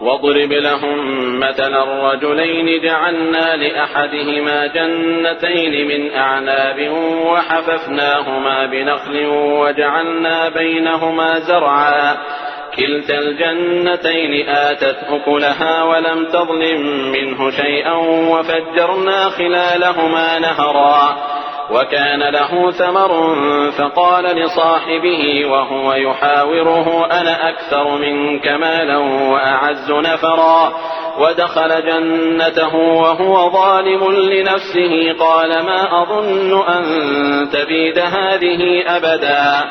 واضرب لهم مثلا الرجلين جعلنا لأحدهما جنتين من أعناب وحففناهما بنخل وجعلنا بينهما زرعا كلتا الجنتين آتت أكلها ولم تظلم منه شيئا وفجرنا خلالهما نهرا وكان له ثمر فقال لصاحبه وهو يحاوره أنا أكثر منك مالا وأعز نفرا ودخل جنته وهو ظالم لنفسه قال ما أظن أن تبيد هذه أبدا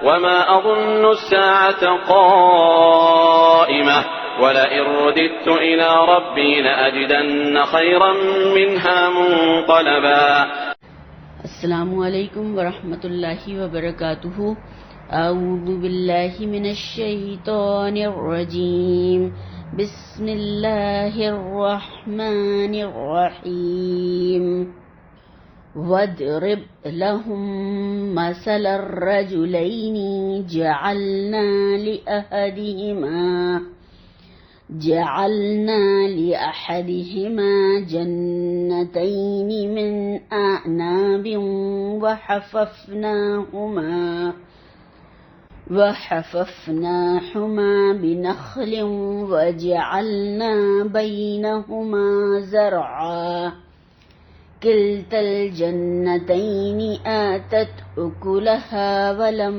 وما أظن الساعة قائمة ولئن رددت إلى ربي لأجدن خيرا منها منقلبا. السلام علیکم ورحمۃ اللہ وبرکاتہ. اعوذ باللہ من الشیطان الرجیم. بسم اللہ الرحمن الرحیم. وَاضْرِبْ لَهُم مَّثَلَ الرَّجُلَيْنِ جَعَلْنَا لِأَحَدِهِمَا جَنَّتَيْنِ مِنْ أَعْنَابٍ وَحَفَفْنَاهُمَا بِنَخْلٍ وَجَعَلْنَا بَيْنَهُمَا زَرْعًا كلتا الجنتين آتت أكلها ولم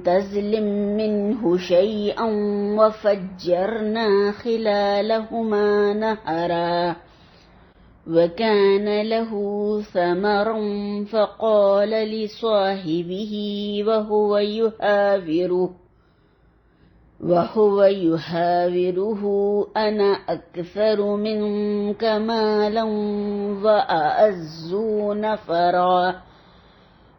تظلم منه شيئا وفجرنا خلالهما نهرا وكان له ثمر فقال لصاحبه وهو يحاوره أنا أكثر منك مالا وأعز نفرا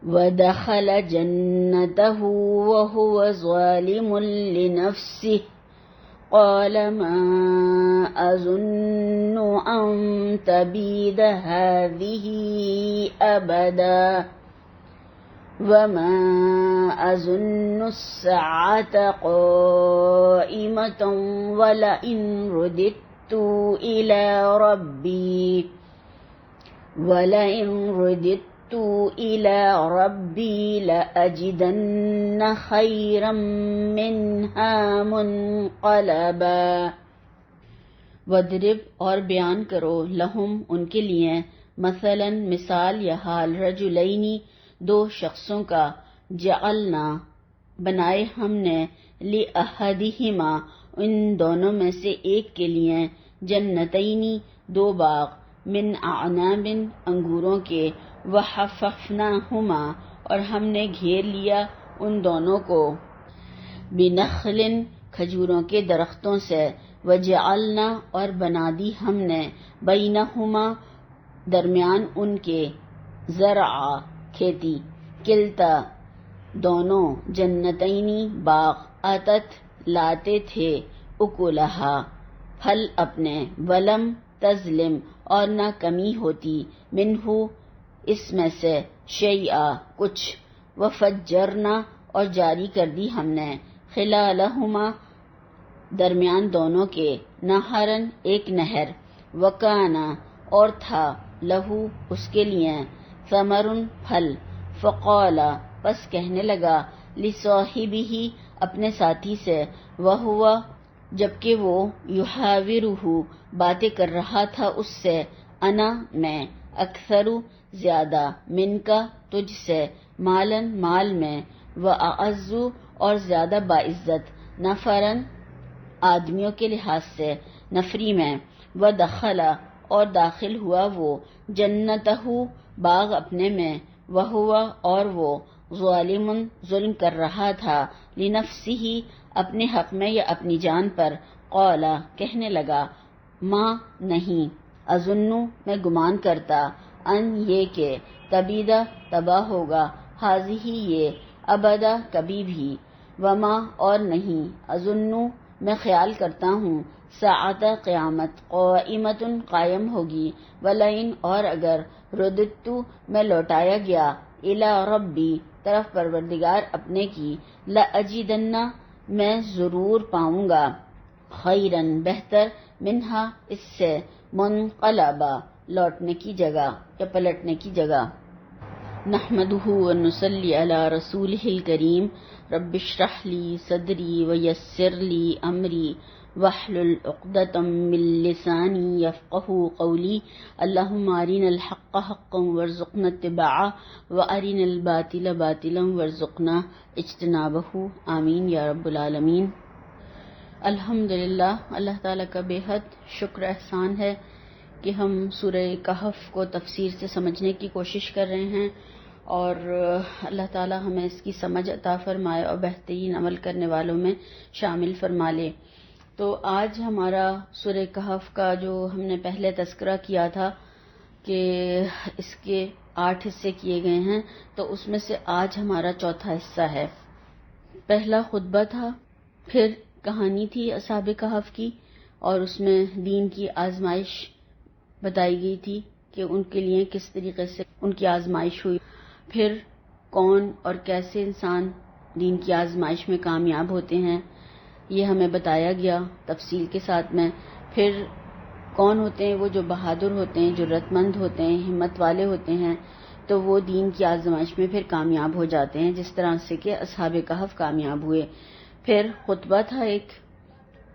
ودخل جنته وهو ظالم لنفسه قال ما أظن أن تبيد هذه أبدا وما أظن الساعة قائمة ولئن رددت إلى ربي لأجدن خيرا منها منقلبا. وَاضْرِبْ اور بیان کرو لہم ان کے لیے مثلاً مثال یا حال رجلینی دو شخصوں کا جعلنا بنائے ہم نے لأحدہما ان دونوں میں سے ایک کے لیے جنتینی دو باغ من اعناب انگوروں کے وحففناہما اور ہم نے گھیر لیا ان دونوں کو بنخل کھجوروں کے درختوں سے وجعلنا اور بنا دی ہم نے بینہما درمیان ان کے زرعا کھیتی کلتا دونوں جنتینی باغ آتت لاتے تھے اکلہا پھل اپنے ولم تظلم اور نہ کمی ہوتی منہ اس میں سے شیئا کچھ وفجرنا اور جاری کر دی ہم نے خلالہما درمیان دونوں کے نہرن ایک نہر وکانا اور تھا لہو اس کے لیے ثمرن پھل فقالا پس کہنے لگا لصاحبہ اپنے ساتھی سے وہو جبکہ وہ یحاورہ باتیں کر رہا تھا اس سے انا میں اکثر زیادہ من کا تجھ سے مالن مال میں واعز اور زیادہ باعزت نفرن آدمیوں کے لحاظ سے نفری میں ودخل اور داخل ہوا وہ جنتہ باغ اپنے میں وہو اور وہ ظالم ظلم کر رہا تھا لنفسہ اپنے حق میں یا اپنی جان پر قالا کہنے لگا ما نہیں اظنو میں گمان کرتا ان یہ کہ تبیدہ تباہ ہوگا حاضی یہ ابدا کبھی بھی وما اور نہیں اظنو میں خیال کرتا ہوں ساعت قیامت قائمت قائم ہوگی ولئن اور اگر رددت میں لوٹایا گیا الی ربی طرف پروردگار اپنے کی، لأجدن میں ضرور پاؤں گا، خیرن بہتر، منہا اس سے، منقلبا لوٹنے کی جگہ یا پلٹنے کی جگہ۔ نحمدہ ونصلی علی رسولہ الکریم، رب اشرح لی صدری ویسر لی امری واحلل عقدۃ من لسانی یفقہوا قولی، اللہم ارنا الحق حقا وارزقنا اتباعہ وارنا الباطل باطلا وارزقنا اجتنابہ، آمین یا رب العالمین۔ الحمدللہ، اللہ تعالیٰ کا بے حد شکر احسان ہے کہ ہم سورہ کہف کو تفسیر سے سمجھنے کی کوشش کر رہے ہیں، اور اللہ تعالیٰ ہمیں اس کی سمجھ عطا فرمائے اور بہترین عمل کرنے والوں میں شامل فرما لے۔ تو آج ہمارا سورہ کہف کا جو ہم نے پہلے تذکرہ کیا تھا کہ اس کے 8 حصے کیے گئے ہیں، تو اس میں سے آج ہمارا چوتھا حصہ ہے۔ پہلا خطبہ تھا، پھر کہانی تھی اصحاب کہف کی، اور اس میں دین کی آزمائش بتائی گئی تھی کہ ان کے لیے کس طریقے سے ان کی آزمائش ہوئی، پھر کون اور کیسے انسان دین کی آزمائش میں کامیاب ہوتے ہیں یہ ہمیں بتایا گیا تفصیل کے ساتھ میں، پھر کون ہوتے ہیں وہ جو بہادر ہوتے ہیں، جرأت مند ہوتے ہیں، ہمت والے ہوتے ہیں، تو وہ دین کی آزمائش میں پھر کامیاب ہو جاتے ہیں، جس طرح سے کہ اصحاب کہف کامیاب ہوئے۔ پھر خطبہ تھا ایک،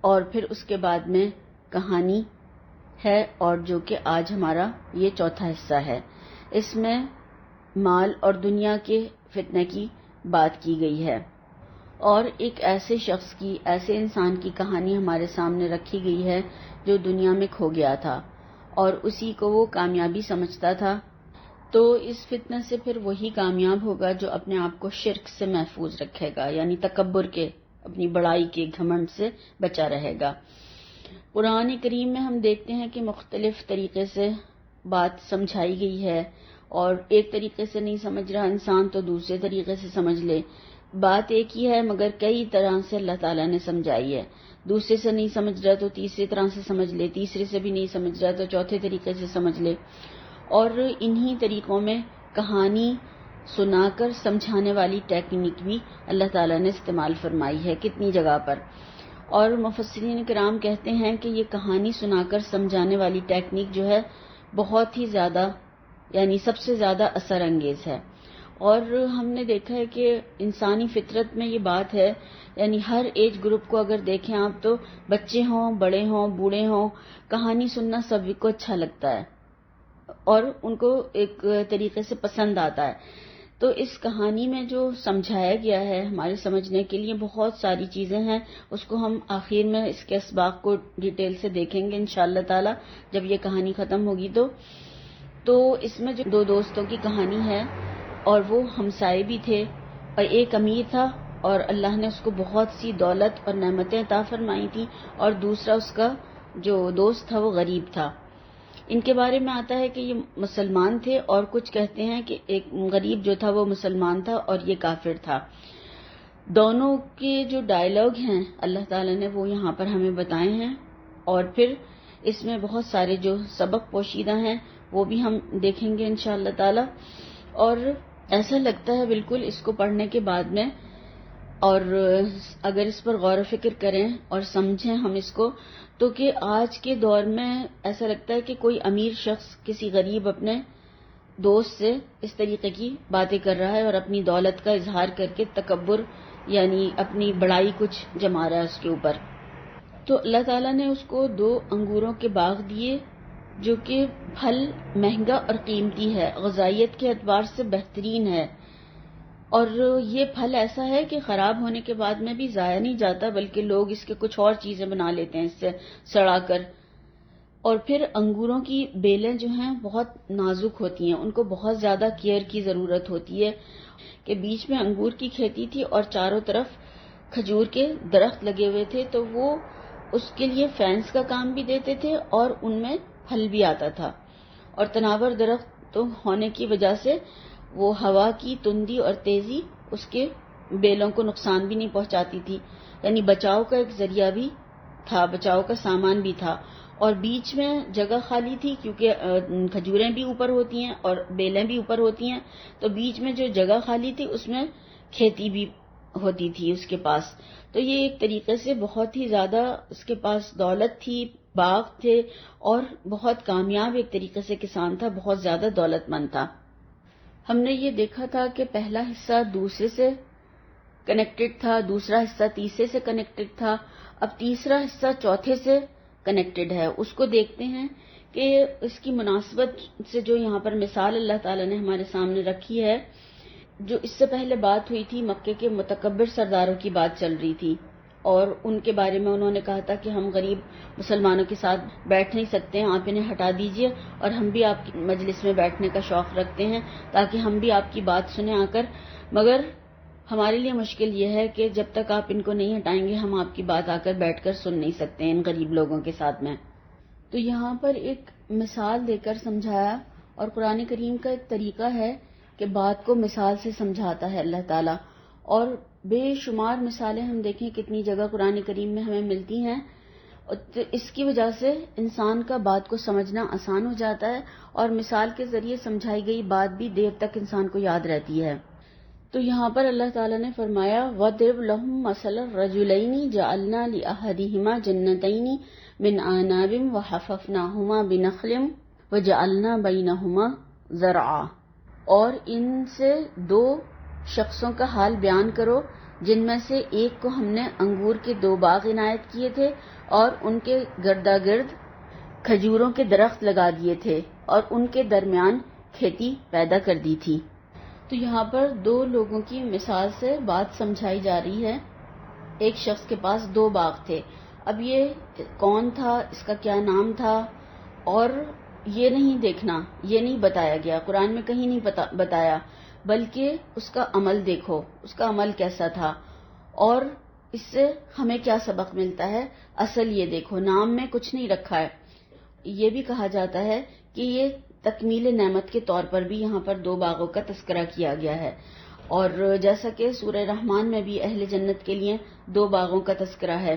اور پھر اس کے بعد میں کہانی ہے، اور جو کہ آج ہمارا یہ چوتھا حصہ ہے۔ اس میں مال اور دنیا کے فتنے کی بات کی گئی ہے، اور ایک ایسے شخص کی، ایسے انسان کی کہانی ہمارے سامنے رکھی گئی ہے جو دنیا میں کھو گیا تھا اور اسی کو وہ کامیابی سمجھتا تھا۔ تو اس فتنہ سے پھر وہی کامیاب ہوگا جو اپنے آپ کو شرک سے محفوظ رکھے گا، یعنی تکبر کے، اپنی بڑائی کے، گھمنڈ سے بچا رہے گا۔ قرآن کریم میں ہم دیکھتے ہیں کہ مختلف طریقے سے بات سمجھائی گئی ہے، اور ایک طریقے سے نہیں سمجھ رہا انسان تو دوسرے طریقے سے سمجھ لے، بات ایک ہی ہے مگر کئی طرح سے اللہ تعالیٰ نے سمجھائی ہے۔ دوسرے سے نہیں سمجھ رہا تو تیسری طرح سے سمجھ لے، تیسرے سے بھی نہیں سمجھ رہا تو چوتھے طریقے سے سمجھ لے، اور انہی طریقوں میں کہانی سنا کر سمجھانے والی ٹیکنیک بھی اللہ تعالیٰ نے استعمال فرمائی ہے کتنی جگہ پر۔ اور مفسرین کرام کہتے ہیں کہ یہ کہانی سنا کر سمجھانے والی ٹیکنیک جو ہے بہت ہی زیادہ، یعنی سب سے زیادہ اثر انگیز ہے۔ اور ہم نے دیکھا ہے کہ انسانی فطرت میں یہ بات ہے، یعنی ہر ایج گروپ کو اگر دیکھیں آپ تو بچے ہوں، بڑے ہوں، بوڑھے ہوں، کہانی سننا سبھی کو اچھا لگتا ہے اور ان کو ایک طریقے سے پسند آتا ہے۔ تو اس کہانی میں جو سمجھایا گیا ہے ہمارے سمجھنے کے لیے بہت ساری چیزیں ہیں، اس کو ہم آخر میں اس کے اسباق کو ڈیٹیل سے دیکھیں گے انشاءاللہ تعالی جب یہ کہانی ختم ہوگی۔ تو اس میں جو 2 دوستوں کی کہانی ہے، اور وہ ہمسائے بھی تھے، اور ایک امیر تھا اور اللہ نے اس کو بہت سی دولت اور نعمتیں عطا فرمائی تھی، اور دوسرا اس کا جو دوست تھا وہ غریب تھا۔ ان کے بارے میں آتا ہے کہ یہ مسلمان تھے، اور کچھ کہتے ہیں کہ ایک غریب جو تھا وہ مسلمان تھا اور یہ کافر تھا۔ دونوں کے جو ڈائیلاگ ہیں اللہ تعالیٰ نے وہ یہاں پر ہمیں بتائے ہیں، اور پھر اس میں بہت سارے جو سبق پوشیدہ ہیں وہ بھی ہم دیکھیں گے انشاءاللہ تعالی۔ اور ایسا لگتا ہے بالکل اس کو پڑھنے کے بعد میں، اور اگر اس پر غور و فکر کریں اور سمجھیں ہم اس کو، تو کہ آج کے دور میں ایسا لگتا ہے کہ کوئی امیر شخص کسی غریب اپنے دوست سے اس طریقے کی باتیں کر رہا ہے اور اپنی دولت کا اظہار کر کے تکبر، یعنی اپنی بڑائی کچھ جما رہا ہے اس کے اوپر۔ تو اللہ تعالیٰ نے اس کو 2 انگوروں کے باغ دیے جو کہ پھل مہنگا اور قیمتی ہے، غذائیت کے اعتبار سے بہترین ہے، اور یہ پھل ایسا ہے کہ خراب ہونے کے بعد میں بھی ضائع نہیں جاتا، بلکہ لوگ اس کے کچھ اور چیزیں بنا لیتے ہیں اس سے سڑا کر۔ اور پھر انگوروں کی بیلیں جو ہیں بہت نازک ہوتی ہیں، ان کو بہت زیادہ کیئر کی ضرورت ہوتی ہے، کہ بیچ میں انگور کی کھیتی تھی اور چاروں طرف کھجور کے درخت لگے ہوئے تھے، تو وہ اس کے لیے فینس کا کام بھی دیتے تھے اور ان میں پھل بھی آتا تھا، اور تناور درخت تو ہونے کی وجہ سے وہ ہوا کی تندی اور تیزی اس کے بیلوں کو نقصان بھی نہیں پہنچاتی تھی، یعنی بچاؤ کا ایک ذریعہ بھی تھا، بچاؤ کا سامان بھی تھا۔ اور بیچ میں جگہ خالی تھی کیونکہ کھجوریں بھی اوپر ہوتی ہیں اور بیلیں بھی اوپر ہوتی ہیں، تو بیچ میں جو جگہ خالی تھی اس میں کھیتی بھی ہوتی تھی اس کے پاس. تو یہ ایک طریقے سے بہت ہی زیادہ اس کے پاس دولت تھی، باغ تھے، اور بہت کامیاب ایک طریقے سے کسان تھا، بہت زیادہ دولت مند تھا. ہم نے یہ دیکھا تھا کہ پہلا حصہ دوسرے سے کنیکٹڈ تھا، دوسرا حصہ تیسرے سے کنیکٹڈ تھا، اب تیسرا حصہ چوتھے سے کنیکٹڈ ہے. اس کو دیکھتے ہیں کہ اس کی مناسبت سے جو یہاں پر مثال اللہ تعالیٰ نے ہمارے سامنے رکھی ہے. جو اس سے پہلے بات ہوئی تھی، مکے کے متکبر سرداروں کی بات چل رہی تھی، اور ان کے بارے میں انہوں نے کہا تھا کہ ہم غریب مسلمانوں کے ساتھ بیٹھ نہیں سکتے ہیں، آپ انہیں ہٹا دیجئے، اور ہم بھی آپ کی مجلس میں بیٹھنے کا شوق رکھتے ہیں تاکہ ہم بھی آپ کی بات سنیں آ کر، مگر ہمارے لیے مشکل یہ ہے کہ جب تک آپ ان کو نہیں ہٹائیں گے ہم آپ کی بات آ کر بیٹھ کر سن نہیں سکتے ہیں ان غریب لوگوں کے ساتھ میں. تو یہاں پر ایک مثال دے کر سمجھایا، اور قرآن کریم کا ایک طریقہ ہے کہ بات کو مثال سے سمجھاتا ہے اللہ تعالیٰ، اور بے شمار مثالیں ہم دیکھیں کتنی جگہ قرآن کریم میں ہمیں ملتی ہیں. تو اس کی وجہ سے انسان کا بات کو سمجھنا آسان ہو جاتا ہے، اور مثال کے ذریعے سمجھائی گئی بات بھی دیر تک انسان کو یاد رہتی ہے. تو یہاں پر اللہ تعالیٰ نے فرمایا وَضْرِبْ لَهُم مَثَلَ الرَّجُلَيْنِ جَعَلْنَا لِأَحَدِهِمَا جَنَّتَيْنِ مِنْ أَعْنَابٍ وَحَفَفْنَاهُمَا بِنَخْلٍ وَجَعَلْنَا بَيْنَهُمَا زَرْعًا. اور ان سے دو شخصوں کا حال بیان کرو جن میں سے ایک کو ہم نے انگور کے 2 باغ عنایت کیے تھے اور ان کے گردا گرد کھجوروں کے درخت لگا دیے تھے اور ان کے درمیان کھیتی پیدا کر دی تھی. تو یہاں پر 2 لوگوں کی مثال سے بات سمجھائی جا رہی ہے. ایک شخص کے پاس 2 باغ تھے. اب یہ کون تھا، اس کا کیا نام تھا، اور یہ نہیں دیکھنا، یہ نہیں بتایا گیا، قرآن میں کہیں نہیں بتایا، بلکہ اس کا عمل دیکھو، اس کا عمل کیسا تھا اور اس سے ہمیں کیا سبق ملتا ہے. اصل یہ دیکھو، نام میں کچھ نہیں رکھا ہے. یہ بھی کہا جاتا ہے کہ یہ تکمیل نعمت کے طور پر بھی یہاں پر 2 باغوں کا تذکرہ کیا گیا ہے، اور جیسا کہ سورہ رحمان میں بھی اہل جنت کے لیے 2 باغوں کا تذکرہ ہے،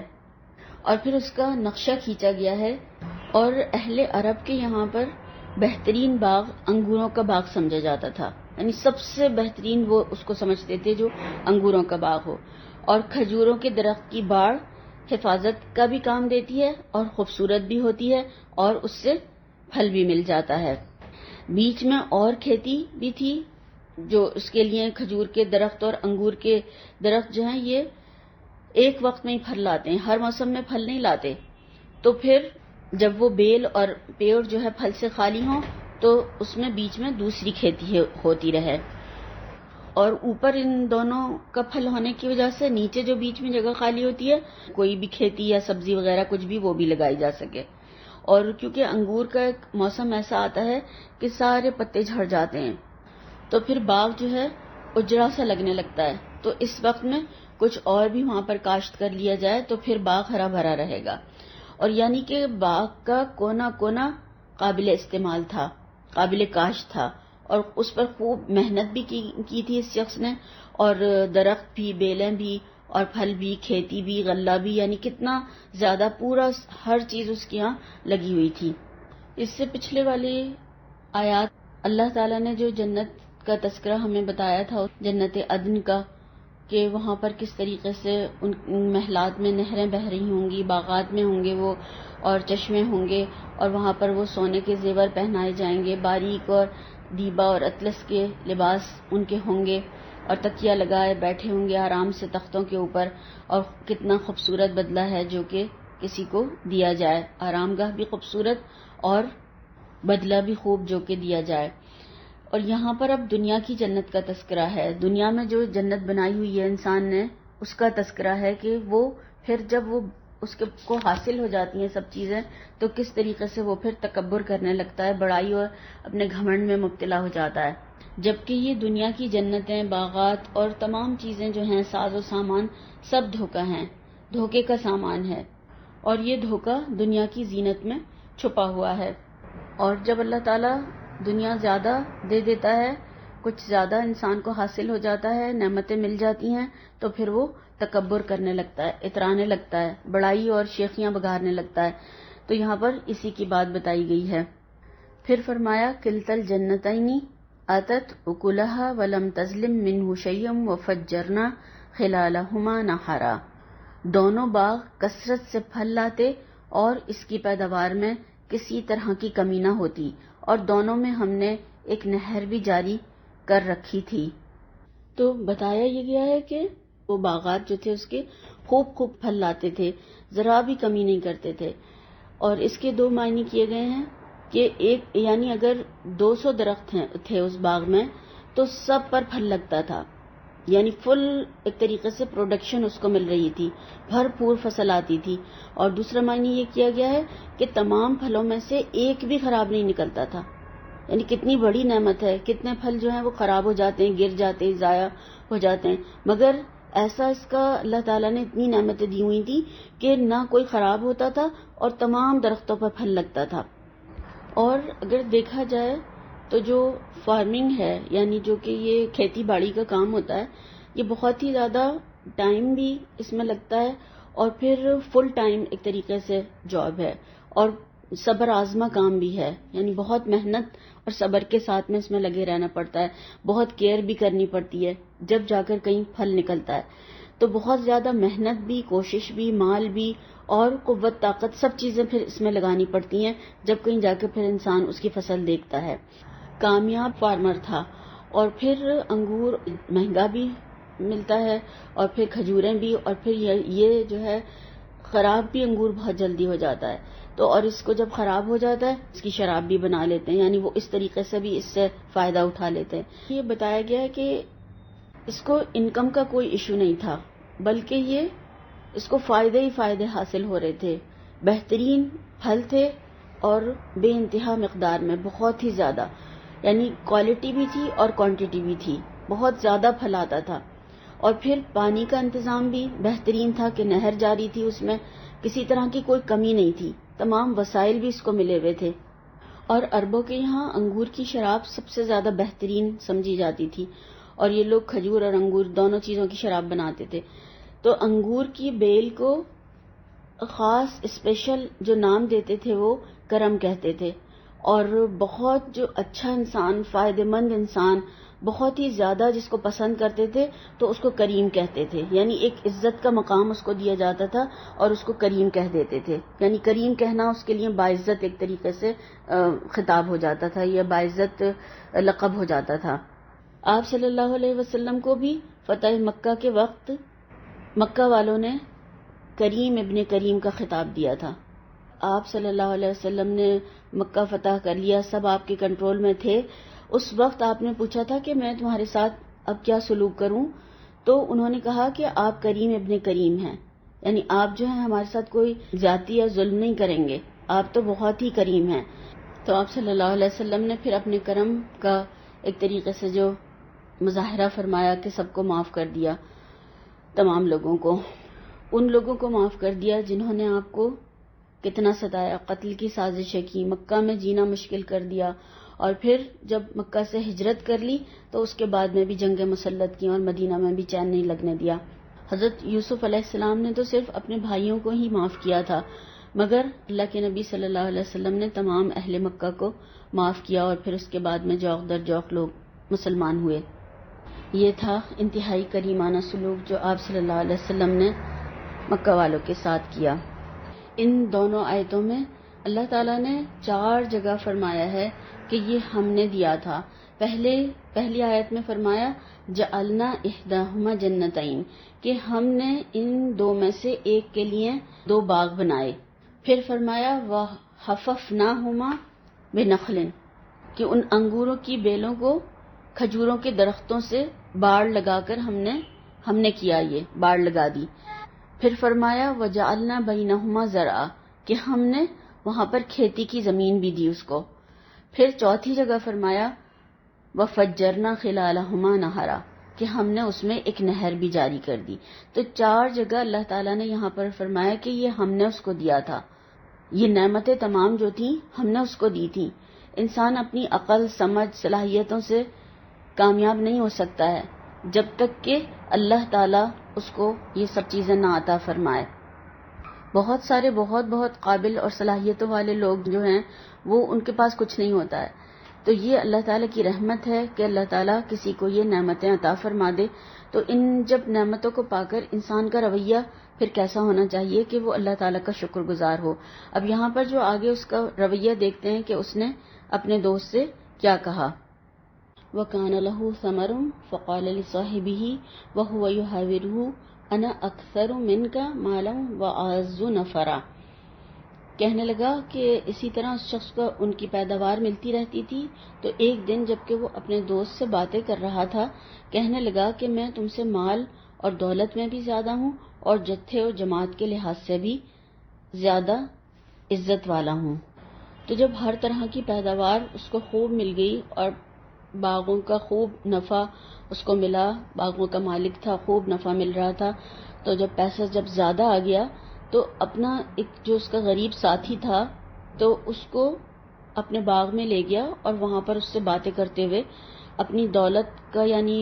اور پھر اس کا نقشہ کھینچا گیا ہے. اور اہل عرب کے یہاں پر بہترین باغ انگوروں کا باغ سمجھا جاتا تھا، یعنی سب سے بہترین وہ اس کو سمجھتے تھے جو انگوروں کا باغ ہو. اور کھجوروں کے درخت کی باڑ حفاظت کا بھی کام دیتی ہے اور خوبصورت بھی ہوتی ہے اور اس سے پھل بھی مل جاتا ہے. بیچ میں اور کھیتی بھی تھی جو اس کے لیے کھجور کے درخت اور انگور کے درخت جو ہیں یہ ایک وقت میں ہی پھل لاتے ہیں، ہر موسم میں پھل نہیں لاتے. تو پھر جب وہ بیل اور پیڑ جو ہے پھل سے خالی ہوں تو اس میں بیچ میں دوسری کھیتی ہوتی رہے، اور اوپر ان دونوں کا پھل ہونے کی وجہ سے نیچے جو بیچ میں جگہ خالی ہوتی ہے کوئی بھی کھیتی یا سبزی وغیرہ کچھ بھی وہ بھی لگائی جا سکے. اور کیونکہ انگور کا ایک موسم ایسا آتا ہے کہ سارے پتے جھڑ جاتے ہیں تو پھر باغ جو ہے اجڑا سا لگنے لگتا ہے. تو اس وقت میں کچھ اور بھی وہاں پر کاشت کر لیا جائے تو پھر باغ ہرا بھرا رہے گا. اور یعنی کہ باغ کا کونا کونا قابل استعمال تھا، قابل کاشت تھا، اور اس پر خوب محنت بھی کی تھی اس شخص نے، اور درخت بھی، بیلیں بھی، اور پھل بھی، کھیتی بھی، غلہ بھی، یعنی کتنا زیادہ پورا ہر چیز اس کے یہاں لگی ہوئی تھی. اس سے پچھلے والی آیات اللہ تعالیٰ نے جو جنت کا تذکرہ ہمیں بتایا تھا، جنت عدن کا، کہ وہاں پر کس طریقے سے ان محلات میں نہریں بہہ رہی ہوں گی، باغات میں ہوں گے وہ، اور چشمے ہوں گے، اور وہاں پر وہ سونے کے زیور پہنائے جائیں گے، باریک اور دیبا اور اطلس کے لباس ان کے ہوں گے، اور تکیہ لگائے بیٹھے ہوں گے آرام سے تختوں کے اوپر. اور کتنا خوبصورت بدلہ ہے جو کہ کسی کو دیا جائے، آرام گاہ بھی خوبصورت اور بدلہ بھی خوب جو کہ دیا جائے. اور یہاں پر اب دنیا کی جنت کا تذکرہ ہے، دنیا میں جو جنت بنائی ہوئی ہے انسان نے اس کا تذکرہ ہے کہ وہ پھر جب وہ اس کو حاصل ہو جاتی ہیں سب چیزیں تو کس طریقے سے وہ پھر تکبر کرنے لگتا ہے، بڑائی اور اپنے گھمنڈ میں مبتلا ہو جاتا ہے. جبکہ یہ دنیا کی جنتیں، باغات اور تمام چیزیں جو ہیں، ساز و سامان، سب دھوکہ ہیں، دھوکے کا سامان ہے، اور یہ دھوکہ دنیا کی زینت میں چھپا ہوا ہے. اور جب اللہ تعالیٰ دنیا زیادہ دے دیتا ہے، کچھ زیادہ انسان کو حاصل ہو جاتا ہے، نعمتیں مل جاتی ہیں، تو پھر وہ تکبر کرنے لگتا ہے، اترانے لگتا ہے، بڑائی اور شیخیاں بگارنے لگتا ہے. تو یہاں پر اسی کی بات بتائی گئی ہے. پھر فرمایا کلتا الجنتین آتت اکلها ولم تظلم منہ شیئا وفجرنا خلالہما نہرا. دونوں باغ کثرت سے پھل لاتے اور اس کی پیداوار میں کسی طرح کی کمی نہ ہوتی، اور دونوں میں ہم نے ایک نہر بھی جاری کر رکھی تھی. تو بتایا یہ گیا ہے کہ وہ باغات جو تھے اس کے خوب خوب پھل لاتے تھے، ذرا بھی کمی نہیں کرتے تھے. اور اس کے دو معنی کیے گئے ہیں کہ ایک یعنی اگر 200 درخت تھے اس باغ میں تو سب پر پھل لگتا تھا، یعنی فل ایک طریقے سے پروڈکشن اس کو مل رہی تھی، بھرپور فصل آتی تھی. اور دوسرا معنی یہ کیا گیا ہے کہ تمام پھلوں میں سے ایک بھی خراب نہیں نکلتا تھا. یعنی کتنی بڑی نعمت ہے، کتنے پھل جو ہیں وہ خراب ہو جاتے ہیں، گر جاتے ہیں، ضائع ہو جاتے ہیں، مگر ایسا اس کا اللہ تعالیٰ نے اتنی نعمتیں دی ہوئی تھی کہ نہ کوئی خراب ہوتا تھا اور تمام درختوں پر پھل لگتا تھا. اور اگر دیکھا جائے تو جو فارمنگ ہے، یعنی جو کہ یہ کھیتی باڑی کا کام ہوتا ہے، یہ بہت ہی زیادہ ٹائم بھی اس میں لگتا ہے اور پھر فل ٹائم ایک طریقے سے جاب ہے اور صبر آزما کام بھی ہے. یعنی بہت محنت اور صبر کے ساتھ میں اس میں لگے رہنا پڑتا ہے، بہت کیئر بھی کرنی پڑتی ہے جب جا کر کہیں پھل نکلتا ہے. تو بہت زیادہ محنت بھی، کوشش بھی، مال بھی اور قوت طاقت سب چیزیں پھر اس میں لگانی پڑتی ہیں جب کہیں جا کے پھر انسان اس کی فصل دیکھتا ہے. کامیاب فارمر تھا. اور پھر انگور مہنگا بھی ملتا ہے اور پھر کھجوریں بھی، اور پھر یہ جو ہے خراب بھی انگور بہت جلدی ہو جاتا ہے. تو اور اس کو جب خراب ہو جاتا ہے اس کی شراب بھی بنا لیتے ہیں، یعنی وہ اس طریقے سے بھی اس سے فائدہ اٹھا لیتے ہیں. یہ بتایا گیا ہے کہ اس کو انکم کا کوئی ایشو نہیں تھا، بلکہ یہ اس کو فائدے ہی فائدے حاصل ہو رہے تھے. بہترین پھل تھے اور بے انتہا مقدار میں، بہت ہی زیادہ، یعنی کوالٹی بھی تھی اور کوانٹٹی بھی تھی، بہت زیادہ پھل آتا تھا. اور پھر پانی کا انتظام بھی بہترین تھا کہ نہر جاری تھی، اس میں کسی طرح کی کوئی کمی نہیں تھی، تمام وسائل بھی اس کو ملے ہوئے تھے. اور عربوں کے یہاں انگور کی شراب سب سے زیادہ بہترین سمجھی جاتی تھی، اور یہ لوگ کھجور اور انگور دونوں چیزوں کی شراب بناتے تھے. تو انگور کی بیل کو خاص اسپیشل جو نام دیتے تھے وہ کرم کہتے تھے. اور بہت جو اچھا انسان، فائدہ مند انسان، بہت ہی زیادہ جس کو پسند کرتے تھے تو اس کو کریم کہتے تھے. یعنی ایک عزت کا مقام اس کو دیا جاتا تھا اور اس کو کریم کہہ دیتے تھے. یعنی کریم کہنا اس کے لیے باعزت ایک طریقے سے خطاب ہو جاتا تھا، یا باعزت لقب ہو جاتا تھا. آپ صلی اللہ علیہ وسلم کو بھی فتح مکہ کے وقت مکہ والوں نے کریم ابن کریم کا خطاب دیا تھا. آپ صلی اللہ علیہ وسلم نے مکہ فتح کر لیا، سب آپ کے کنٹرول میں تھے. اس وقت آپ نے پوچھا تھا کہ میں تمہارے ساتھ اب کیا سلوک کروں، تو انہوں نے کہا کہ آپ کریم ابن کریم ہیں، یعنی آپ جو ہیں ہمارے ساتھ کوئی زیادتی یا ظلم نہیں کریں گے، آپ تو بہت ہی کریم ہیں. تو آپ صلی اللہ علیہ وسلم نے پھر اپنے کرم کا ایک طریقے سے جو مظاہرہ فرمایا کہ سب کو معاف کر دیا، تمام لوگوں کو، ان لوگوں کو معاف کر دیا جنہوں نے آپ کو کتنا ستایا، قتل کی سازشیں کی، مکہ میں جینا مشکل کر دیا. اور پھر جب مکہ سے ہجرت کر لی تو اس کے بعد میں بھی جنگیں مسلط کی اور مدینہ میں بھی چین نہیں لگنے دیا. حضرت یوسف علیہ السلام نے تو صرف اپنے بھائیوں کو ہی معاف کیا تھا، مگر اللہ کے نبی صلی اللہ علیہ وسلم نے تمام اہل مکہ کو معاف کیا اور پھر اس کے بعد میں جوق در جوق لوگ مسلمان ہوئے. یہ تھا انتہائی کریمانہ سلوک جو آپ صلی اللہ علیہ وسلم نے مکہ والوں کے ساتھ کیا. ان دونوں آیتوں میں اللہ تعالیٰ نے 4 جگہ فرمایا ہے کہ یہ ہم نے دیا تھا. پہلی آیت میں فرمایا جعلنا احداہما جنتین، کہ ہم نے ان 2 میں سے ایک کے لیے 2 باغ بنائے. پھر فرمایا وحففناہما بنخل، کہ ان انگوروں کی بیلوں کو کھجوروں کے درختوں سے باڑ لگا کر ہم نے کیا، یہ باڑ لگا دی. پھر فرمایا وجعلنا بینہما زرعا، کہ ہم نے وہاں پر کھیتی کی زمین بھی دی اس کو. پھر چوتھی جگہ فرمایا وفجرنا خلالہما نہرا، کہ ہم نے اس میں ایک نہر بھی جاری کر دی. تو 4 جگہ اللہ تعالیٰ نے یہاں پر فرمایا کہ یہ ہم نے اس کو دیا تھا. یہ نعمتیں تمام جو تھیں ہم نے اس کو دی تھیں. انسان اپنی عقل، سمجھ، صلاحیتوں سے کامیاب نہیں ہو سکتا ہے جب تک کہ اللہ تعالیٰ اس کو یہ سب چیزیں نہ عطا فرمائے. بہت سارے بہت قابل اور صلاحیتوں والے لوگ جو ہیں وہ ان کے پاس کچھ نہیں ہوتا ہے. تو یہ اللہ تعالیٰ کی رحمت ہے کہ اللہ تعالیٰ کسی کو یہ نعمتیں عطا فرما دے. تو ان جب نعمتوں کو پا کر انسان کا رویہ پھر کیسا ہونا چاہیے کہ وہ اللہ تعالیٰ کا شکر گزار ہو. اب یہاں پر جو آگے اس کا رویہ دیکھتے ہیں کہ اس نے اپنے دوست سے کیا کہا. وَكَانَ لَهُ ثَمَرٌ فَقَالَ لِصَاحِبِهِ وَهُوَ يُحَاوِرُهُ أَنَا أَكْثَرُ مِنْكَ مَالًا وَأَعَزُّ نَفَرًا. کہنے لگا کہ اسی طرح اس شخص کو ان کی پیداوار ملتی رہتی تھی. تو ایک دن جب کہ وہ اپنے دوست سے باتیں کر رہا تھا کہنے لگا کہ میں تم سے مال اور دولت میں بھی زیادہ ہوں اور جتھے اور جماعت کے لحاظ سے بھی زیادہ عزت والا ہوں. تو جب ہر طرح کی پیداوار اس کو خوب مل گئی اور باغوں کا خوب نفع اس کو ملا، باغوں کا مالک تھا، خوب نفع مل رہا تھا، تو جب پیسہ جب زیادہ آ گیا تو اپنا ایک جو اس کا غریب ساتھی تھا تو اس کو اپنے باغ میں لے گیا اور وہاں پر اس سے باتیں کرتے ہوئے اپنی دولت کا یعنی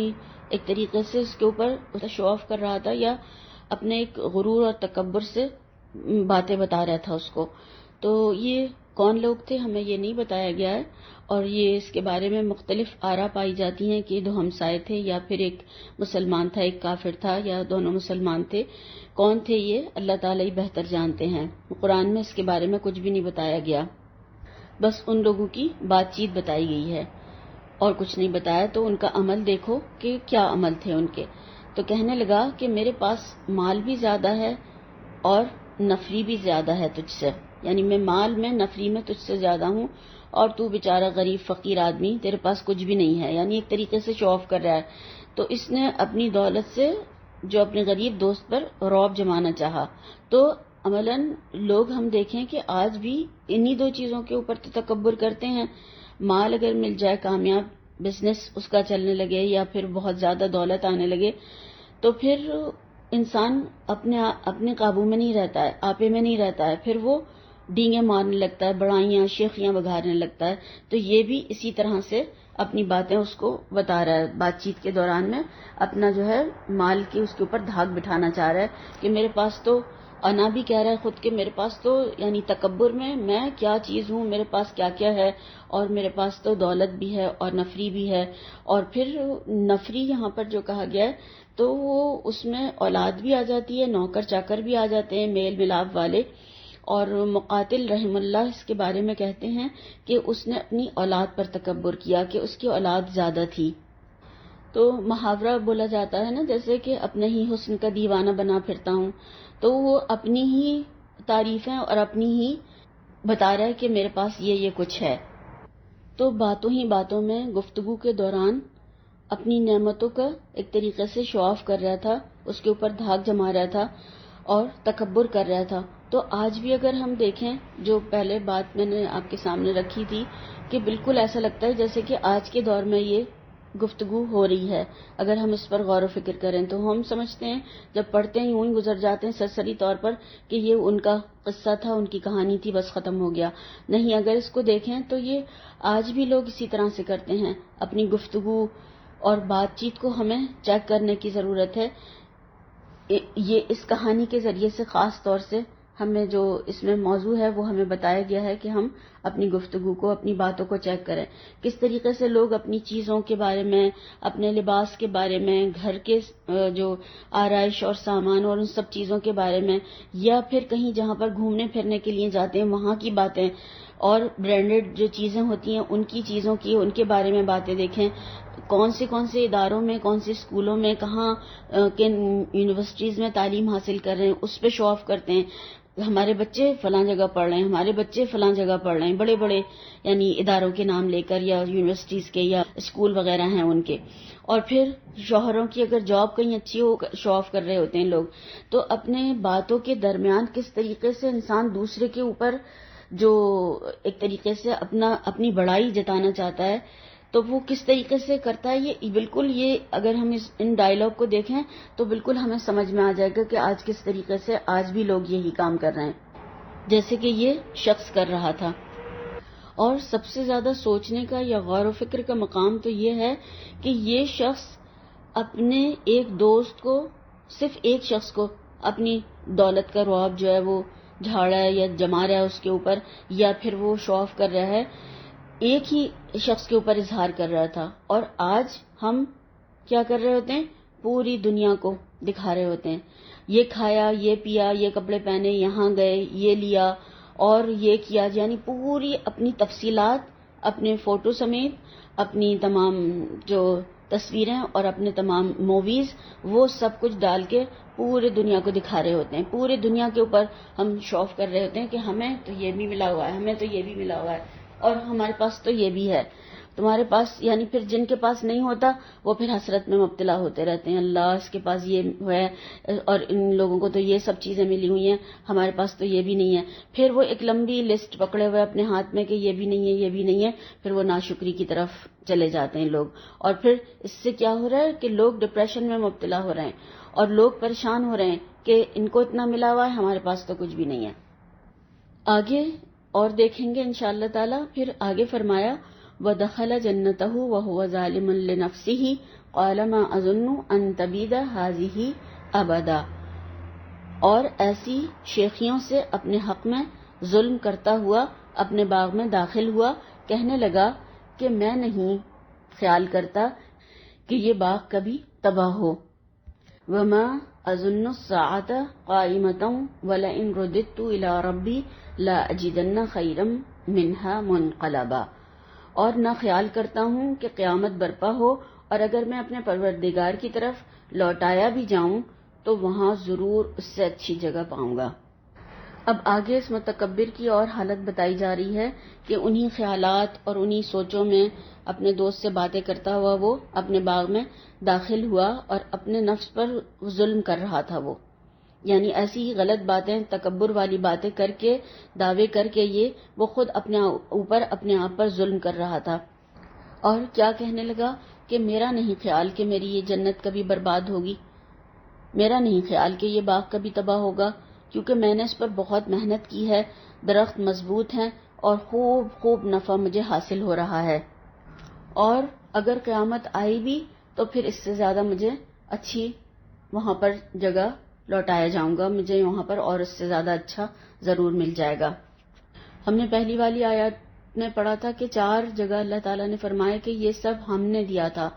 ایک طریقے سے اس کے اوپر شو آف کر رہا تھا یا اپنے ایک غرور اور تکبر سے باتیں بتا رہا تھا اس کو. تو یہ کون لوگ تھے ہمیں یہ نہیں بتایا گیا ہے اور یہ اس کے بارے میں مختلف آراء پائی جاتی ہیں کہ دو ہمسائے تھے یا پھر ایک مسلمان تھا ایک کافر تھا یا دونوں مسلمان تھے. کون تھے یہ اللہ تعالیٰ ہی بہتر جانتے ہیں. قرآن میں اس کے بارے میں کچھ بھی نہیں بتایا گیا، بس ان لوگوں کی بات چیت بتائی گئی ہے اور کچھ نہیں بتایا. تو ان کا عمل دیکھو کہ کیا عمل تھے ان کے. تو کہنے لگا کہ میرے پاس مال بھی زیادہ ہے اور نفری بھی زیادہ ہے تجھ سے، یعنی میں مال میں نفری میں تجھ سے زیادہ ہوں اور تو بیچارہ غریب فقیر آدمی تیرے پاس کچھ بھی نہیں ہے، یعنی ایک طریقے سے شو آف کر رہا ہے. تو اس نے اپنی دولت سے جو اپنے غریب دوست پر رعب جمانا چاہا. تو عملاً لوگ ہم دیکھیں کہ آج بھی انہی دو چیزوں کے اوپر تو تکبر کرتے ہیں. مال اگر مل جائے، کامیاب بزنس اس کا چلنے لگے یا پھر بہت زیادہ دولت آنے لگے تو پھر انسان اپنے قابو میں نہیں رہتا ہے، آپے میں نہیں رہتا ہے، پھر وہ ڈینگیں مارنے لگتا ہے، بڑائیاں شیخیاں بگھارنے لگتا ہے. تو یہ بھی اسی طرح سے اپنی باتیں اس کو بتا رہا ہے. بات چیت کے دوران میں اپنا جو ہے مال کی اس کے اوپر دھاگ بٹھانا چاہ رہا ہے کہ میرے پاس تو، انا بھی کہہ رہا ہے خود کے میرے پاس تو یعنی تکبر میں کیا چیز ہوں، میرے پاس کیا کیا ہے اور میرے پاس تو دولت بھی ہے اور نفری بھی ہے. اور پھر نفری یہاں پر جو کہا گیا ہے تو وہ اس میں اولاد بھی آ جاتی ہے، نوکر چاکر بھی آ جاتے ہیں میل ملاپ والے. اور مقاتل رحم اللہ اس کے بارے میں کہتے ہیں کہ اس نے اپنی اولاد پر تکبر کیا کہ اس کی اولاد زیادہ تھی. تو محاورہ بولا جاتا ہے نا جیسے کہ اپنے ہی حسن کا دیوانہ بنا پھرتا ہوں. تو وہ اپنی ہی تعریفیں اور اپنی ہی بتا رہا ہے کہ میرے پاس یہ کچھ ہے. تو باتوں ہی باتوں میں گفتگو کے دوران اپنی نعمتوں کا ایک طریقے سے شو آف کر رہا تھا، اس کے اوپر دھاگ جما رہا تھا اور تکبر کر رہا تھا. تو آج بھی اگر ہم دیکھیں، جو پہلے بات میں نے آپ کے سامنے رکھی تھی کہ بالکل ایسا لگتا ہے جیسے کہ آج کے دور میں یہ گفتگو ہو رہی ہے. اگر ہم اس پر غور و فکر کریں تو ہم سمجھتے ہیں جب پڑھتے ہیں یوں ہی گزر جاتے ہیں سرسری طور پر کہ یہ ان کا قصہ تھا، ان کی کہانی تھی، بس ختم ہو گیا. نہیں، اگر اس کو دیکھیں تو یہ آج بھی لوگ اسی طرح سے کرتے ہیں. اپنی گفتگو اور بات چیت کو ہمیں چیک کرنے کی ضرورت ہے. یہ اس کہانی کے ذریعے سے خاص طور سے ہمیں جو اس میں موضوع ہے وہ ہمیں بتایا گیا ہے کہ ہم اپنی گفتگو کو، اپنی باتوں کو چیک کریں. کس طریقے سے لوگ اپنی چیزوں کے بارے میں، اپنے لباس کے بارے میں، گھر کے جو آرائش اور سامان اور ان سب چیزوں کے بارے میں، یا پھر کہیں جہاں پر گھومنے پھرنے کے لیے جاتے ہیں وہاں کی باتیں اور برانڈڈ جو چیزیں ہوتی ہیں ان کی چیزوں کی، ان کے بارے میں باتیں دیکھیں. کون سے اداروں میں، کون سے اسکولوں میں، کہاں کن یونیورسٹیز میں تعلیم حاصل کر رہے ہیں، اس پہ شو آف کرتے ہیں. ہمارے بچے فلاں جگہ پڑھ رہے ہیں، ہمارے بچے فلاں جگہ پڑھ رہے ہیں، بڑے بڑے یعنی اداروں کے نام لے کر یا یونیورسٹیز کے یا اسکول وغیرہ ہیں ان کے. اور پھر شوہروں کی اگر جاب کہیں اچھی ہو شو آف کر رہے ہوتے ہیں لوگ. تو اپنے باتوں کے درمیان کس طریقے سے انسان دوسرے کے اوپر جو ایک طریقے سے اپنی بڑائی جتانا چاہتا ہے تو وہ کس طریقے سے کرتا ہے. یہ بالکل، یہ اگر ہم ان ڈائلاگ کو دیکھیں تو بالکل ہمیں سمجھ میں آ جائے گا کہ آج کس طریقے سے آج بھی لوگ یہی کام کر رہے ہیں جیسے کہ یہ شخص کر رہا تھا. اور سب سے زیادہ سوچنے کا یا غور و فکر کا مقام تو یہ ہے کہ یہ شخص اپنے ایک دوست کو، صرف ایک شخص کو اپنی دولت کا رعب جو ہے وہ جھاڑا ہے یا جما رہا ہے اس کے اوپر، یا پھر وہ شو آف کر رہا ہے، ایک ہی شخص کے اوپر اظہار کر رہا تھا. اور آج ہم کیا کر رہے ہوتے ہیں؟ پوری دنیا کو دکھا رہے ہوتے ہیں. یہ کھایا، یہ پیا، یہ کپڑے پہنے، یہاں گئے، یہ لیا اور یہ کیا، یعنی پوری اپنی تفصیلات اپنے فوٹو سمیت، اپنی تمام جو تصویریں اور اپنے تمام موویز، وہ سب کچھ ڈال کے پورے دنیا کو دکھا رہے ہوتے ہیں. پورے دنیا کے اوپر ہم شو آف کر رہے ہوتے ہیں کہ ہمیں تو یہ بھی ملا ہوا ہے، ہمیں تو یہ بھی ملا ہوا ہے، اور ہمارے پاس تو یہ بھی ہے، تمہارے پاس، یعنی پھر جن کے پاس نہیں ہوتا وہ پھر حسرت میں مبتلا ہوتے رہتے ہیں. اللہ، اس کے پاس یہ ہے اور ان لوگوں کو تو یہ سب چیزیں ملی ہوئی ہیں، ہمارے پاس تو یہ بھی نہیں ہے. پھر وہ ایک لمبی لسٹ پکڑے ہوئے اپنے ہاتھ میں کہ یہ بھی نہیں ہے، یہ بھی نہیں ہے. پھر وہ ناشکری کی طرف چلے جاتے ہیں لوگ. اور پھر اس سے کیا ہو رہا ہے کہ لوگ ڈپریشن میں مبتلا ہو رہے ہیں اور لوگ پریشان ہو رہے ہیں کہ ان کو اتنا ملا ہوا ہے، ہمارے پاس تو کچھ بھی نہیں ہے. آگے اور دیکھیں گے انشاءاللہ تعالی. پھر آگے فرمایا وَدَخَلَ جَنَّتَهُ وَهُوَ ظَالِمٌ لِنَفْسِهِ قَالَ مَا أَظُنُّ أَن تَبِيدَ هَٰذِهِ أَبَدًا. اور ایسی شیخیوں سے اپنے حق میں ظلم کرتا ہوا اپنے باغ میں داخل ہوا، کہنے لگا کہ میں نہیں خیال کرتا کہ یہ باغ کبھی تباہ ہو. وَمَا أَظُنُّ السَّاعَةَ قَائِمَةً وَلَئِن رُدِدتُّ إِلَىٰ رَبِّي لَأَجِدَنَّ خَيْرًا مِنْهَا مُنْقَلَبًا. اور نہ خیال کرتا ہوں کہ قیامت برپا ہو، اور اگر میں اپنے پروردگار کی طرف لوٹایا بھی جاؤں تو وہاں ضرور اس سے اچھی جگہ پاؤں گا. اب آگے اس متکبر کی اور حالت بتائی جا رہی ہے کہ انہی خیالات اور انہی سوچوں میں اپنے دوست سے باتیں کرتا ہوا وہ اپنے باغ میں داخل ہوا اور اپنے نفس پر ظلم کر رہا تھا. وہ یعنی ایسی ہی غلط باتیں، تکبر والی باتیں کر کے، دعوے کر کے وہ خود اپنے اوپر اپنے آپ پر ظلم کر رہا تھا. اور کیا کہنے لگا کہ میرا نہیں خیال کہ میری یہ جنت کبھی برباد ہوگی، میرا نہیں خیال کہ یہ باغ کبھی تباہ ہوگا، کیونکہ میں نے اس پر بہت محنت کی ہے، درخت مضبوط ہیں اور خوب خوب نفع مجھے حاصل ہو رہا ہے. اور اگر قیامت آئی بھی تو پھر اس سے زیادہ مجھے اچھی وہاں پر جگہ لوٹایا جاؤں گا، مجھے وہاں پر اور اس سے زیادہ اچھا ضرور مل جائے گا. ہم نے پہلی والی آیات میں پڑھا تھا کہ 4 جگہ اللہ تعالیٰ نے فرمایا کہ یہ سب ہم نے دیا تھا.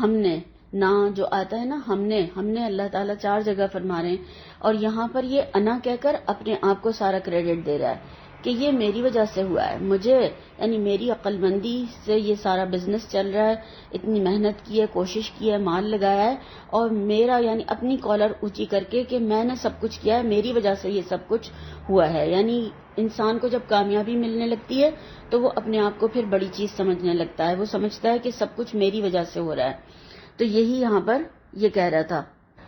ہم نے نا جو آتا ہے نا، ہم نے اللہ تعالیٰ 4 جگہ فرما رہے ہیں. اور یہاں پر یہ انا کہہ کر اپنے آپ کو سارا کریڈٹ دے رہا ہے کہ یہ میری وجہ سے ہوا ہے، مجھے یعنی میری عقل مندی سے یہ سارا بزنس چل رہا ہے، اتنی محنت کی ہے، کوشش کی ہے، مال لگایا ہے، اور میرا یعنی اپنی کالر اونچی کر کے کہ میں نے سب کچھ کیا ہے، میری وجہ سے یہ سب کچھ ہوا ہے. یعنی انسان کو جب کامیابی ملنے لگتی ہے تو وہ اپنے آپ کو پھر بڑی چیز سمجھنے لگتا ہے، وہ سمجھتا ہے کہ سب کچھ میری وجہ سے ہو رہا ہے. تو یہی یہاں پر یہ کہہ رہا تھا.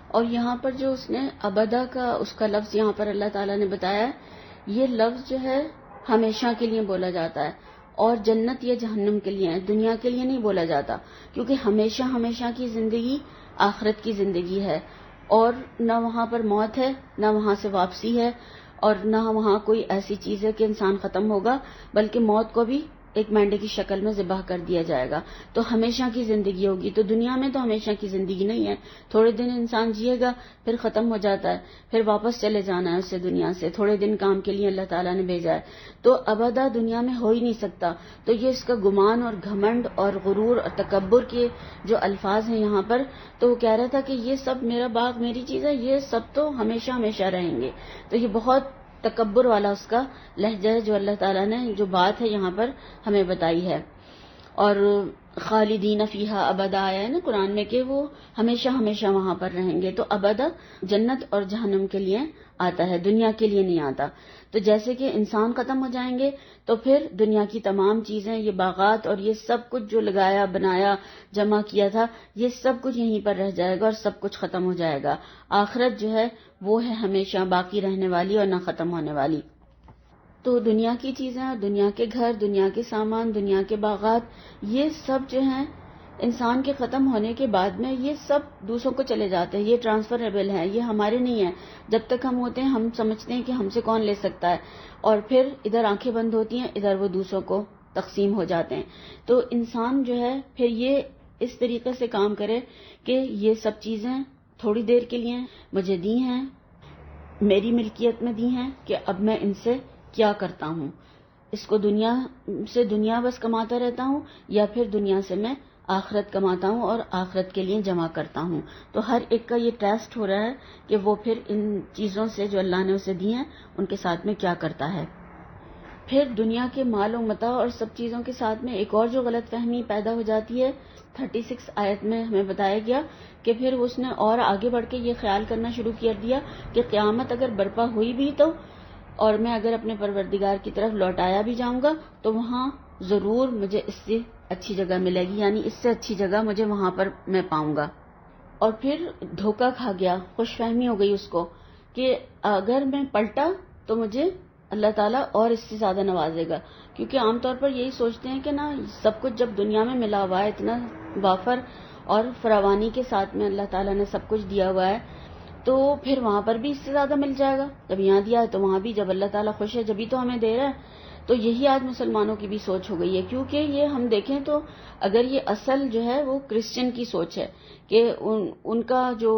اور یہاں پر جو اس نے ابدا کا اس کا لفظ یہاں پر اللہ تعالیٰ نے بتایا ہے، یہ لفظ جو ہے ہمیشہ کے لیے بولا جاتا ہے، اور جنت یا جہنم کے لیے ہے، دنیا کے لیے نہیں بولا جاتا، کیونکہ ہمیشہ کی زندگی آخرت کی زندگی ہے، اور نہ وہاں پر موت ہے، نہ وہاں سے واپسی ہے، اور نہ وہاں کوئی ایسی چیز ہے کہ انسان ختم ہوگا، بلکہ موت کو بھی ایک مینڈے کی شکل میں ذبح کر دیا جائے گا. تو ہمیشہ کی زندگی ہوگی. تو دنیا میں تو ہمیشہ کی زندگی نہیں ہے، تھوڑے دن انسان جیے گا پھر ختم ہو جاتا ہے، پھر واپس چلے جانا ہے اسے دنیا سے، تھوڑے دن کام کے لیے اللہ تعالیٰ نے بھیجا ہے. تو ابدا دنیا میں ہو ہی نہیں سکتا. تو یہ اس کا گمان اور گھمنڈ اور غرور اور تکبر کے جو الفاظ ہیں یہاں پر، تو وہ کہہ رہا تھا کہ یہ سب میرا باغ، میری چیز ہے، یہ سب تو ہمیشہ رہیں گے. تو یہ بہت تکبر والا اس کا لہجہ ہے جو اللہ تعالیٰ نے جو بات ہے یہاں پر ہمیں بتائی ہے. اور خالدین فیہا ابدا آیا ہے نا قرآن میں کہ وہ ہمیشہ وہاں پر رہیں گے. تو ابدا جنت اور جہنم کے لیے آتا ہے، دنیا کے لیے نہیں آتا. تو جیسے کہ انسان ختم ہو جائیں گے تو پھر دنیا کی تمام چیزیں، یہ باغات اور یہ سب کچھ جو لگایا بنایا جمع کیا تھا، یہ سب کچھ یہیں پر رہ جائے گا اور سب کچھ ختم ہو جائے گا. آخرت جو ہے وہ ہے ہمیشہ باقی رہنے والی اور نہ ختم ہونے والی. تو دنیا کی چیزیں، دنیا کے گھر، دنیا کے سامان، دنیا کے باغات، یہ سب جو ہیں انسان کے ختم ہونے کے بعد میں یہ سب دوسروں کو چلے جاتے ہیں. یہ ٹرانسفریبل ہیں، یہ ہمارے نہیں ہیں. جب تک ہم ہوتے ہیں ہم سمجھتے ہیں کہ ہم سے کون لے سکتا ہے، اور پھر ادھر آنکھیں بند ہوتی ہیں، ادھر وہ دوسروں کو تقسیم ہو جاتے ہیں. تو انسان جو ہے پھر یہ اس طریقے سے کام کرے کہ یہ سب چیزیں تھوڑی دیر کے لیے مجھے دی ہیں، میری ملکیت میں دی ہیں کہ اب میں ان سے کیا کرتا ہوں، اس کو دنیا سے دنیا بس کماتا رہتا ہوں یا پھر دنیا سے میں آخرت کماتا ہوں اور آخرت کے لیے جمع کرتا ہوں۔ تو ہر ایک کا یہ ٹیسٹ ہو رہا ہے کہ وہ پھر ان چیزوں سے جو اللہ نے اسے دی ہیں ان کے ساتھ میں کیا کرتا ہے۔ پھر دنیا کے مال و متاع اور سب چیزوں کے ساتھ میں ایک اور جو غلط فہمی پیدا ہو جاتی ہے، 36 آیت میں ہمیں بتایا گیا کہ پھر اس نے اور آگے بڑھ کے یہ خیال کرنا شروع کر دیا کہ قیامت اگر برپا ہوئی بھی تو اور میں اگر اپنے پروردگار کی طرف لوٹایا بھی جاؤں گا تو وہاں ضرور مجھے اس سے اچھی جگہ ملے گی، یعنی اس سے اچھی جگہ مجھے وہاں پر میں پاؤں گا۔ اور پھر دھوکہ کھا گیا، خوش فہمی ہو گئی اس کو کہ اگر میں پلٹا تو مجھے اللہ تعالیٰ اور اس سے زیادہ نوازے گا، کیونکہ عام طور پر یہی سوچتے ہیں کہ نا سب کچھ جب دنیا میں ملا ہوا ہے، اتنا وافر اور فراوانی کے ساتھ میں اللہ تعالیٰ نے سب کچھ دیا ہوا ہے، تو پھر وہاں پر بھی اس سے زیادہ مل جائے گا، جب یہاں دیا ہے تو وہاں بھی، جب اللہ تعالیٰ خوش ہے جبھی تو ہمیں دے رہا ہے۔ تو یہی آج مسلمانوں کی بھی سوچ ہو گئی ہے، کیونکہ یہ ہم دیکھیں تو اگر یہ اصل جو ہے وہ کرسچن کی سوچ ہے کہ ان کا جو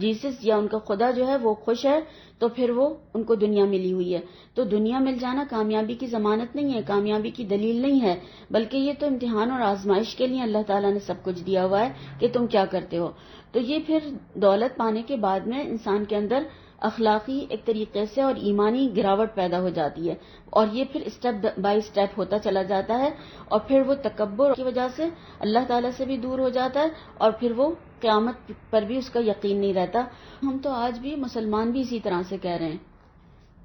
جیسس یا ان کا خدا جو ہے وہ خوش ہے تو پھر وہ ان کو دنیا ملی ہوئی ہے۔ تو دنیا مل جانا کامیابی کی ضمانت نہیں ہے، کامیابی کی دلیل نہیں ہے، بلکہ یہ تو امتحان اور آزمائش کے لیے اللہ تعالیٰ نے سب کچھ دیا ہوا ہے کہ تم کیا کرتے ہو۔ تو یہ پھر دولت پانے کے بعد میں انسان کے اندر اخلاقی ایک طریقے سے اور ایمانی گراوٹ پیدا ہو جاتی ہے، اور یہ پھر اسٹیپ بائی اسٹیپ ہوتا چلا جاتا ہے، اور پھر وہ تکبر کی وجہ سے اللہ تعالیٰ سے بھی دور ہو جاتا ہے، اور پھر وہ قیامت پر بھی اس کا یقین نہیں رہتا۔ ہم تو آج بھی مسلمان بھی اسی طرح سے کہہ رہے ہیں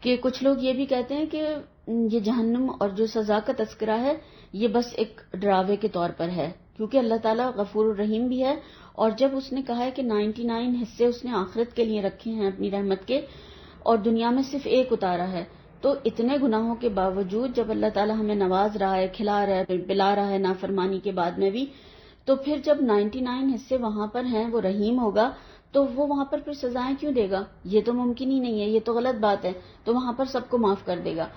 کہ کچھ لوگ یہ بھی کہتے ہیں کہ یہ جہنم اور جو سزا کا تذکرہ ہے یہ بس ایک ڈراوے کے طور پر ہے، کیونکہ اللہ تعالیٰ غفور الرحیم بھی ہے، اور جب اس نے کہا ہے کہ 99 حصے اس نے آخرت کے لیے رکھے ہیں اپنی رحمت کے، اور دنیا میں صرف ایک اتارا ہے، تو اتنے گناہوں کے باوجود جب اللہ تعالیٰ ہمیں نواز رہا ہے، کھلا رہا ہے، پلا رہا ہے نافرمانی کے بعد میں بھی، تو پھر جب 99 حصے وہاں پر ہیں وہ رحیم ہوگا تو وہ وہاں پر پھر سزائیں کیوں دے گا؟ یہ تو ممکن ہی نہیں ہے، یہ تو غلط بات ہے، تو وہاں پر سب کو معاف کر دے گا۔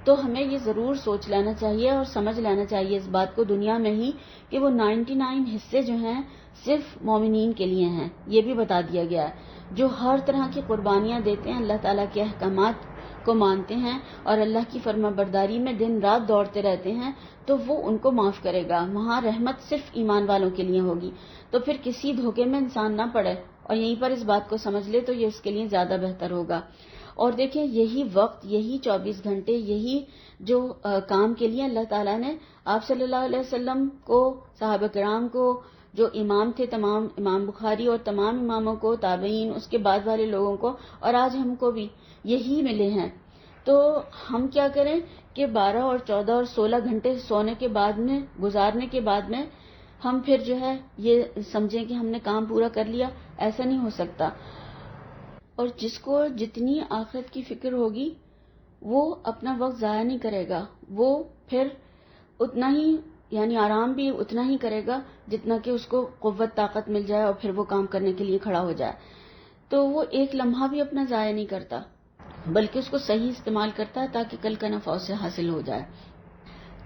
تو ہمیں یہ ضرور سوچ لینا چاہیے اور سمجھ لینا چاہیے اس بات کو دنیا میں ہی کہ وہ 99 حصے جو ہیں صرف مومنین کے لیے ہیں، یہ بھی بتا دیا گیا ہے، جو ہر طرح کی قربانیاں دیتے ہیں، اللہ تعالیٰ کے احکامات کو مانتے ہیں اور اللہ کی فرما برداری میں دن رات دوڑتے رہتے ہیں، تو وہ ان کو معاف کرے گا۔ وہاں رحمت صرف ایمان والوں کے لیے ہوگی۔ تو پھر کسی دھوکے میں انسان نہ پڑے اور یہیں پر اس بات کو سمجھ لے تو یہ اس کے لیے زیادہ بہتر ہوگا۔ اور دیکھیں یہی وقت، یہی 24 گھنٹے، یہی جو کام کے لیے اللہ تعالیٰ نے آپ صلی اللہ علیہ وسلم کو، صحابہ کرام کو، جو امام تھے تمام، امام بخاری اور تمام اماموں کو، تابعین، اس کے بعد والے لوگوں کو، اور آج ہم کو بھی یہی ملے ہیں۔ تو ہم کیا کریں کہ 12 اور 14 اور 16 گھنٹے سونے کے بعد میں، گزارنے کے بعد میں ہم پھر جو ہے یہ سمجھیں کہ ہم نے کام پورا کر لیا، ایسا نہیں ہو سکتا۔ اور جس کو جتنی آخرت کی فکر ہوگی وہ اپنا وقت ضائع نہیں کرے گا، وہ پھر اتنا ہی، یعنی آرام بھی اتنا ہی کرے گا جتنا کہ اس کو قوت طاقت مل جائے اور پھر وہ کام کرنے کے لیے کھڑا ہو جائے۔ تو وہ ایک لمحہ بھی اپنا ضائع نہیں کرتا، بلکہ اس کو صحیح استعمال کرتا ہے تاکہ کل کا نفع اسے حاصل ہو جائے۔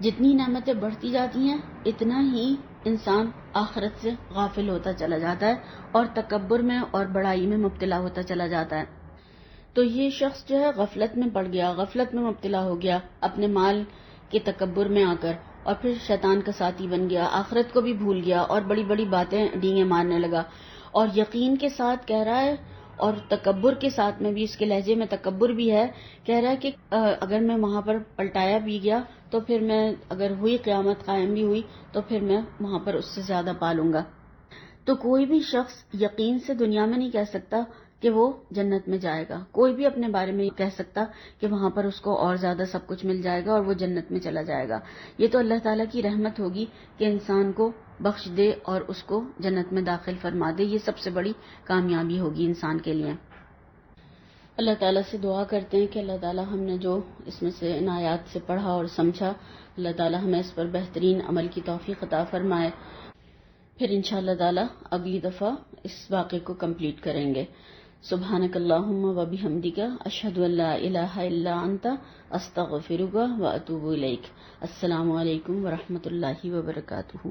جتنی نعمتیں بڑھتی جاتی ہیں اتنا ہی انسان آخرت سے غافل ہوتا چلا جاتا ہے اور تکبر میں اور بڑائی میں مبتلا ہوتا چلا جاتا ہے۔ تو یہ شخص جو ہے غفلت میں پڑ گیا، غفلت میں مبتلا ہو گیا اپنے مال کے تکبر میں آ کر، اور پھر شیطان کا ساتھی بن گیا، آخرت کو بھی بھول گیا اور بڑی بڑی باتیں ڈینگیں مارنے لگا، اور یقین کے ساتھ کہہ رہا ہے اور تکبر کے ساتھ میں بھی، اس کے لہجے میں تکبر بھی ہے، کہہ رہا ہے کہ اگر میں وہاں پر پلٹایا بھی گیا تو پھر میں، اگر ہوئی قیامت قائم بھی ہوئی تو پھر میں وہاں پر اس سے زیادہ پالوں گا۔ تو کوئی بھی شخص یقین سے دنیا میں نہیں کہہ سکتا کہ وہ جنت میں جائے گا، کوئی بھی اپنے بارے میں کہہ سکتا کہ وہاں پر اس کو اور زیادہ سب کچھ مل جائے گا اور وہ جنت میں چلا جائے گا۔ یہ تو اللہ تعالیٰ کی رحمت ہوگی کہ انسان کو بخش دے اور اس کو جنت میں داخل فرما دے، یہ سب سے بڑی کامیابی ہوگی انسان کے لیے۔ اللہ تعالیٰ سے دعا کرتے ہیں کہ اللہ تعالیٰ ہم نے جو اس میں سے ان آیات سے پڑھا اور سمجھا، اللہ تعالیٰ ہمیں اس پر بہترین عمل کی توفیق عطا فرمائے۔ پھر انشاءاللہ تعالیٰ اگلی دفعہ اس واقعے کو کمپلیٹ کریں گے۔ سبحانک اللہم و بحمدک، اشہد ان لا الہ الا انت، استغفرک و اتوب الیک۔ السلام علیکم ورحمۃ اللہ وبرکاتہ۔